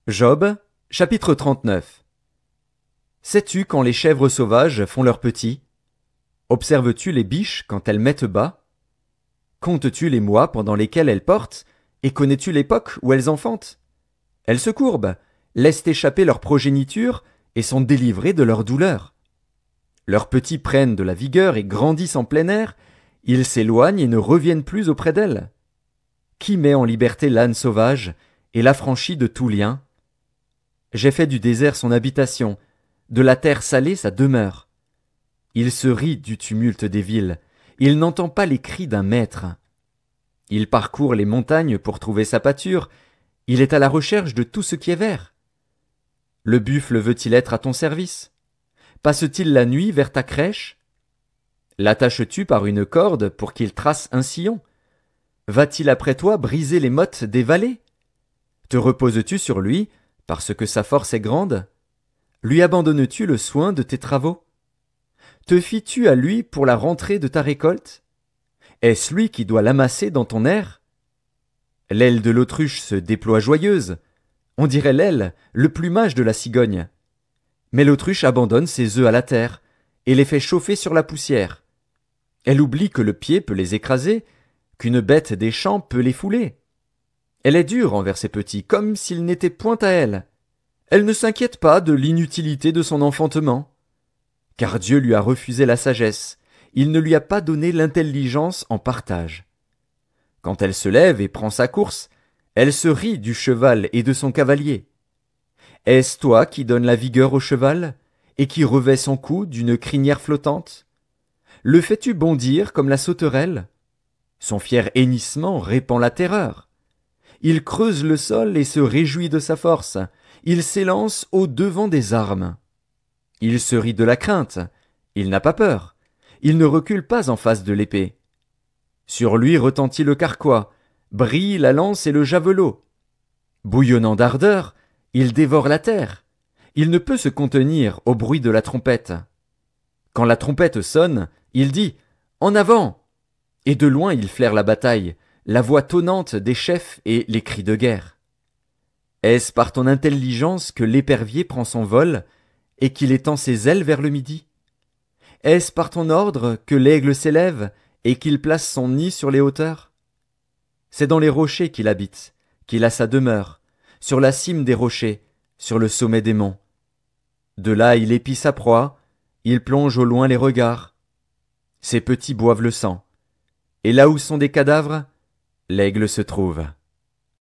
Job, chapitre 39. Sais-tu quand les chèvres sauvages font leurs petits? Observes-tu les biches quand elles mettent bas? Comptes-tu les mois pendant lesquels elles portent, et connais-tu l'époque où elles enfantent? Elles se courbent, laissent échapper leur progéniture, et sont délivrées de leur douleur. Leurs petits prennent de la vigueur et grandissent en plein air, ils s'éloignent et ne reviennent plus auprès d'elles. Qui met en liberté l'âne sauvage, et l'affranchit de tout lien? J'ai fait du désert son habitation, de la terre salée sa demeure. Il se rit du tumulte des villes, il n'entend pas les cris d'un maître. Il parcourt les montagnes pour trouver sa pâture, il est à la recherche de tout ce qui est vert. Le buffle veut-il être à ton service? Passe-t-il la nuit vers ta crèche? L'attaches-tu par une corde pour qu'il trace un sillon? Va-t-il après toi briser les mottes des vallées? Te reposes-tu sur lui, parce que sa force est grande? Lui abandonnes-tu le soin de tes travaux? Te fies-tu à lui pour la rentrée de ta récolte? Est-ce lui qui doit l'amasser dans ton air? L'aile de l'autruche se déploie joyeuse. On dirait l'aile, le plumage de la cigogne. Mais l'autruche abandonne ses œufs à la terre, et les fait chauffer sur la poussière. Elle oublie que le pied peut les écraser, qu'une bête des champs peut les fouler. Elle est dure envers ses petits, comme s'ils n'étaient point à elle. Elle ne s'inquiète pas de l'inutilité de son enfantement. Car Dieu lui a refusé la sagesse, il ne lui a pas donné l'intelligence en partage. Quand elle se lève et prend sa course, elle se rit du cheval et de son cavalier. Est-ce toi qui donnes la vigueur au cheval, et qui revêt son cou d'une crinière flottante? Le fais-tu bondir comme la sauterelle? Son fier hennissement répand la terreur. Il creuse le sol et se réjouit de sa force. Il s'élance au-devant des armes. Il se rit de la crainte. Il n'a pas peur. Il ne recule pas en face de l'épée. Sur lui retentit le carquois, brille la lance et le javelot. Bouillonnant d'ardeur, il dévore la terre. Il ne peut se contenir au bruit de la trompette. Quand la trompette sonne, il dit « En avant !» Et de loin il flaire la bataille, la voix tonnante des chefs et les cris de guerre. Est-ce par ton intelligence que l'épervier prend son vol et qu'il étend ses ailes vers le midi? Est-ce par ton ordre que l'aigle s'élève et qu'il place son nid sur les hauteurs? C'est dans les rochers qu'il habite, qu'il a sa demeure, sur la cime des rochers, sur le sommet des monts. De là il épie sa proie, il plonge au loin les regards. Ses petits boivent le sang. Et là où sont des cadavres, l'aigle se trouve.